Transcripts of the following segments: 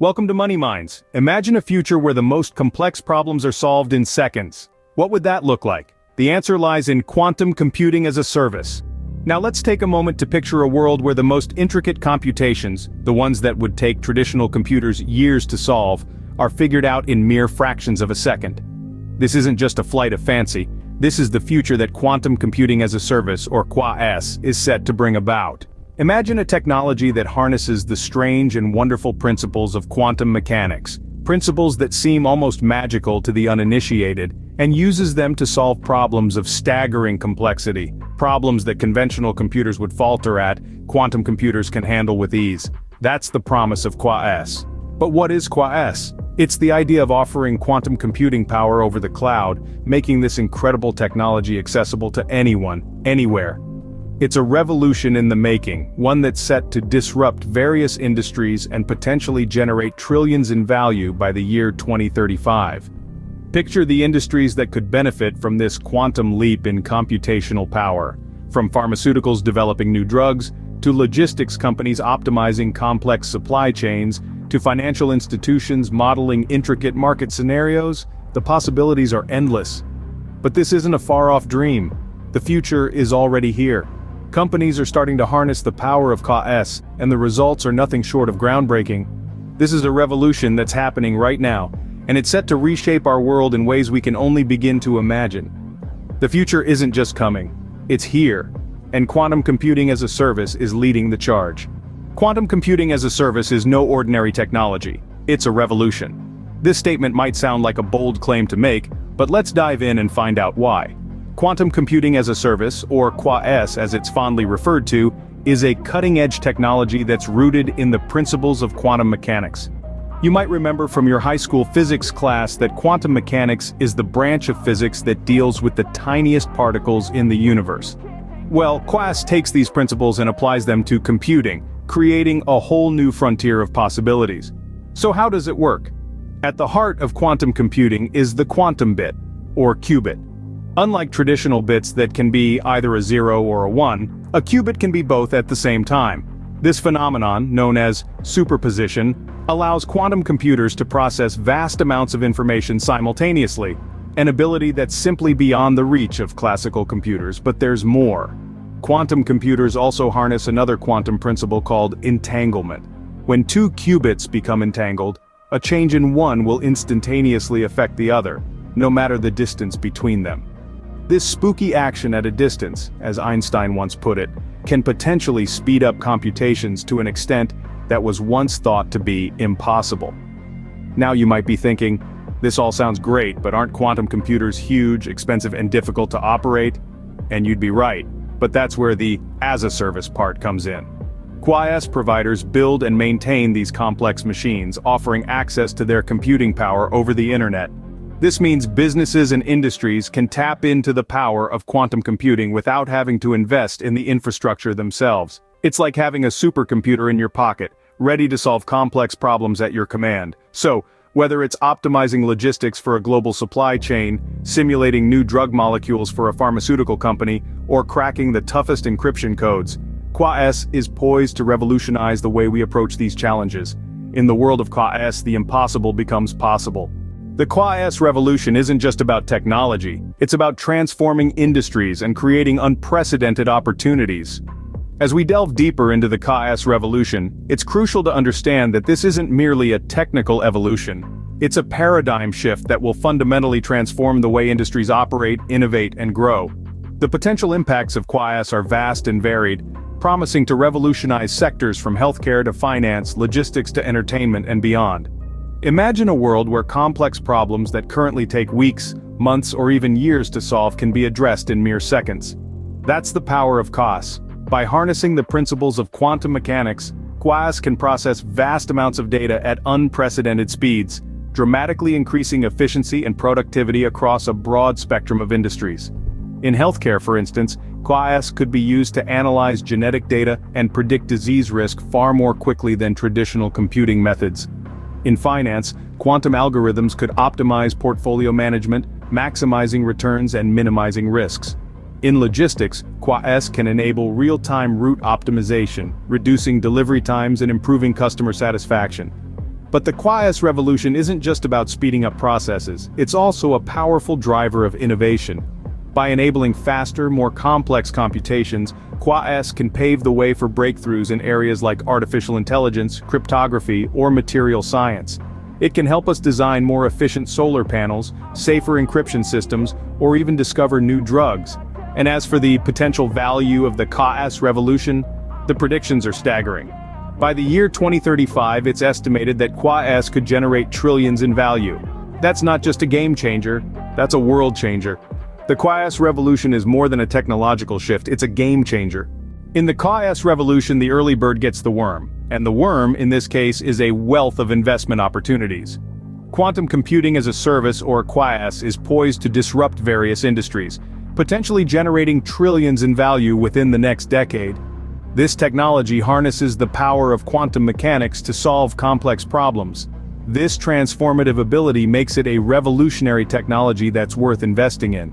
Welcome to Money Minds. Imagine a future where the most complex problems are solved in seconds. What would that look like? The answer lies in quantum computing as a service. Now let's take a moment to picture a world where the most intricate computations, the ones that would take traditional computers years to solve, are figured out in mere fractions of a second. This isn't just a flight of fancy. This is the future that quantum computing as a service, or QAS, is set to bring about. Imagine a technology that harnesses the strange and wonderful principles of quantum mechanics, principles that seem almost magical to the uninitiated, and uses them to solve problems of staggering complexity, problems that conventional computers would falter at, quantum computers can handle with ease. That's the promise of QAS. But what is QAS? It's the idea of offering quantum computing power over the cloud, making this incredible technology accessible to anyone, anywhere. It's a revolution in the making, one that's set to disrupt various industries and potentially generate trillions in value by the year 2035. Picture the industries that could benefit from this quantum leap in computational power, from pharmaceuticals developing new drugs, to logistics companies optimizing complex supply chains, to financial institutions modeling intricate market scenarios. The possibilities are endless. But this isn't a far-off dream. The future is already here. Companies are starting to harness the power of QAS, and the results are nothing short of groundbreaking. This is a revolution that's happening right now, and it's set to reshape our world in ways we can only begin to imagine. The future isn't just coming, it's here, and quantum computing as a service is leading the charge. Quantum computing as a service is no ordinary technology, it's a revolution. This statement might sound like a bold claim to make, but let's dive in and find out why. Quantum computing as a service, or QAS as it's fondly referred to, is a cutting-edge technology that's rooted in the principles of quantum mechanics. You might remember from your high school physics class that quantum mechanics is the branch of physics that deals with the tiniest particles in the universe. Well, QAS takes these principles and applies them to computing, creating a whole new frontier of possibilities. So how does it work? At the heart of quantum computing is the quantum bit, or qubit. Unlike traditional bits that can be either a 0 or a 1, a qubit can be both at the same time. This phenomenon, known as superposition, allows quantum computers to process vast amounts of information simultaneously, an ability that's simply beyond the reach of classical computers. But there's more. Quantum computers also harness another quantum principle called entanglement. When two qubits become entangled, a change in one will instantaneously affect the other, no matter the distance between them. This spooky action at a distance, as Einstein once put it, can potentially speed up computations to an extent that was once thought to be impossible. Now you might be thinking, this all sounds great, but aren't quantum computers huge, expensive, and difficult to operate? And you'd be right, but that's where the as-a-service part comes in. QAS providers build and maintain these complex machines, offering access to their computing power over the internet. This means businesses and industries can tap into the power of quantum computing without having to invest in the infrastructure themselves. It's like having a supercomputer in your pocket, ready to solve complex problems at your command. So, whether it's optimizing logistics for a global supply chain, simulating new drug molecules for a pharmaceutical company, or cracking the toughest encryption codes, QAS is poised to revolutionize the way we approach these challenges. In the world of QAS, the impossible becomes possible. The QAS revolution isn't just about technology, it's about transforming industries and creating unprecedented opportunities. As we delve deeper into the QAS revolution, it's crucial to understand that this isn't merely a technical evolution. It's a paradigm shift that will fundamentally transform the way industries operate, innovate, and grow. The potential impacts of QAS are vast and varied, promising to revolutionize sectors from healthcare to finance, logistics to entertainment, and beyond. Imagine a world where complex problems that currently take weeks, months, or even years to solve can be addressed in mere seconds. That's the power of QAS. By harnessing the principles of quantum mechanics, QAS can process vast amounts of data at unprecedented speeds, dramatically increasing efficiency and productivity across a broad spectrum of industries. In healthcare, for instance, QAS could be used to analyze genetic data and predict disease risk far more quickly than traditional computing methods. In finance, quantum algorithms could optimize portfolio management, maximizing returns and minimizing risks. In logistics, QAS can enable real-time route optimization, reducing delivery times and improving customer satisfaction. But the QoS revolution isn't just about speeding up processes, it's also a powerful driver of innovation. By enabling faster, more complex computations, QoS can pave the way for breakthroughs in areas like artificial intelligence, cryptography, or material science. It can help us design more efficient solar panels, safer encryption systems, or even discover new drugs. And as for the potential value of the QoS revolution, the predictions are staggering. By the year 2035, it's estimated that QoS could generate trillions in value. That's not just a game changer, that's a world changer. The QoS revolution is more than a technological shift, it's a game changer. In the QoS revolution, the early bird gets the worm, and the worm, in this case, is a wealth of investment opportunities. Quantum computing as a service, or QoS, is poised to disrupt various industries, potentially generating trillions in value within the next decade. This technology harnesses the power of quantum mechanics to solve complex problems. This transformative ability makes it a revolutionary technology that's worth investing in.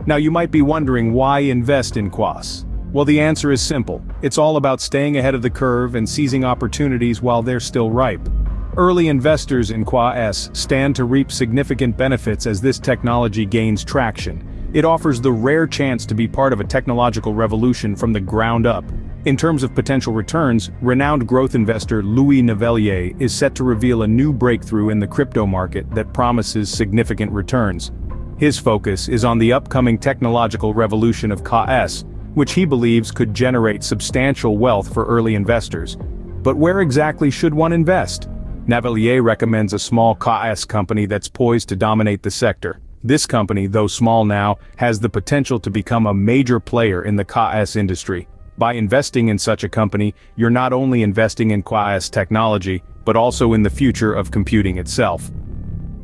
Now you might be wondering, why invest in QoS? Well, the answer is simple. It's all about staying ahead of the curve and seizing opportunities while they're still ripe. Early investors in QoS stand to reap significant benefits as this technology gains traction. It offers the rare chance to be part of a technological revolution from the ground up. In terms of potential returns, renowned growth investor Louis Navellier is set to reveal a new breakthrough in the crypto market that promises significant returns. His focus is on the upcoming technological revolution of QoS, which he believes could generate substantial wealth for early investors. But where exactly should one invest? Navellier recommends a small QoS company that's poised to dominate the sector. This company, though small now, has the potential to become a major player in the QoS industry. By investing in such a company, you're not only investing in QoS technology, but also in the future of computing itself.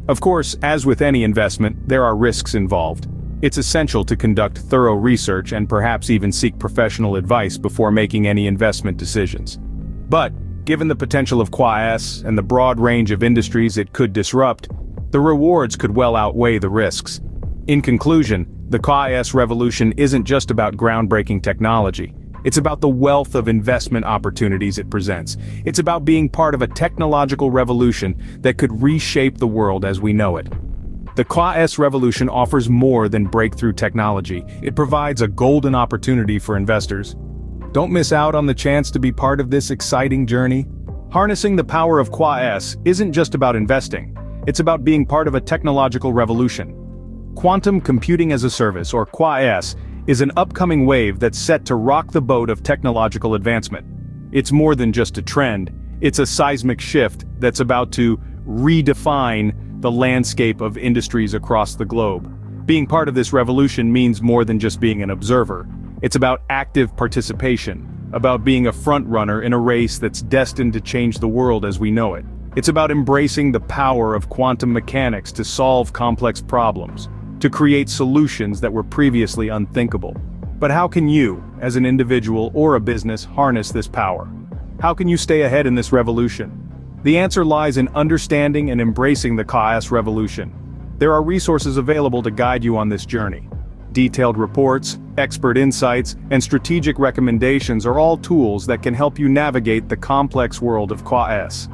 Of course, as with any investment, there are risks involved. It's essential to conduct thorough research and perhaps even seek professional advice before making any investment decisions. But, given the potential of QoS and the broad range of industries it could disrupt, the rewards could well outweigh the risks. In conclusion, the QoS revolution isn't just about groundbreaking technology. It's about the wealth of investment opportunities it presents. It's about being part of a technological revolution that could reshape the world as we know it. The QoS revolution offers more than breakthrough technology. It provides a golden opportunity for investors. Don't miss out on the chance to be part of this exciting journey. Harnessing the power of QoS isn't just about investing. It's about being part of a technological revolution. Quantum computing as a service, or QoS, is an upcoming wave that's set to rock the boat of technological advancement. It's more than just a trend, it's a seismic shift that's about to redefine the landscape of industries across the globe. Being part of this revolution means more than just being an observer. It's about active participation, about being a front runner in a race that's destined to change the world as we know it. It's about embracing the power of quantum mechanics to solve complex problems, to create solutions that were previously unthinkable. But how can you, as an individual or a business, harness this power? How can you stay ahead in this revolution? The answer lies in understanding and embracing the QoS revolution. There are resources available to guide you on this journey. Detailed reports, expert insights, and strategic recommendations are all tools that can help you navigate the complex world of QoS.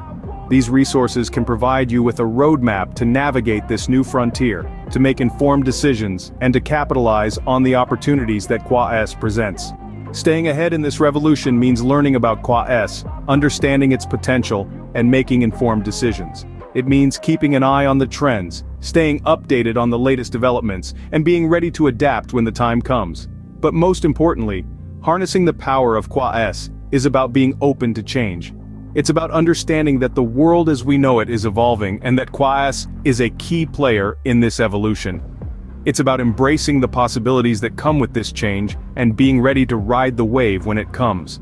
These resources can provide you with a roadmap to navigate this new frontier, to make informed decisions, and to capitalize on the opportunities that QoS presents. Staying ahead in this revolution means learning about QoS, understanding its potential, and making informed decisions. It means keeping an eye on the trends, staying updated on the latest developments, and being ready to adapt when the time comes. But most importantly, harnessing the power of QoS is about being open to change. It's about understanding that the world as we know it is evolving and that QoS is a key player in this evolution. It's about embracing the possibilities that come with this change and being ready to ride the wave when it comes.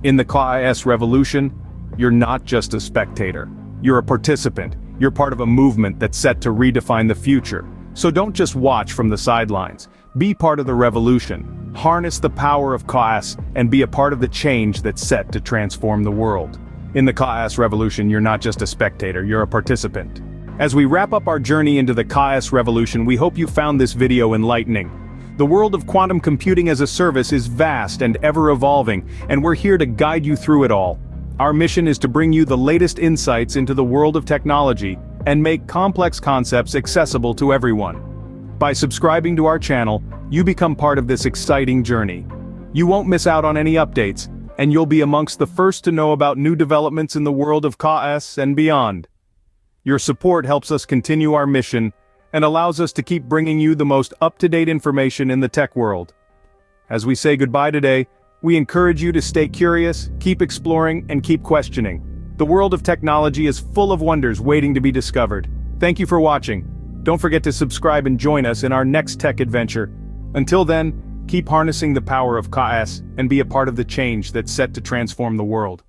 In the QoS revolution, you're not just a spectator. You're a participant. You're part of a movement that's set to redefine the future. So don't just watch from the sidelines. Be part of the revolution. Harness the power of QoS and be a part of the change that's set to transform the world. In the QoS revolution, you're not just a spectator, you're a participant. As we wrap up our journey into the QoS revolution, we hope you found this video enlightening. The world of quantum computing as a service is vast and ever evolving, and we're here to guide you through it all. Our mission is to bring you the latest insights into the world of technology and make complex concepts accessible to everyone. By subscribing to our channel, you become part of this exciting journey. You won't miss out on any updates, and you'll be amongst the first to know about new developments in the world of KS and beyond. Your support helps us continue our mission and allows us to keep bringing you the most up-to-date information in the tech world. As we say goodbye today, we encourage you to stay curious, keep exploring, and keep questioning. The world of technology is full of wonders waiting to be discovered. Thank you for watching. Don't forget to subscribe and join us in our next tech adventure. Until then, keep harnessing the power of KS and be a part of the change that's set to transform the world.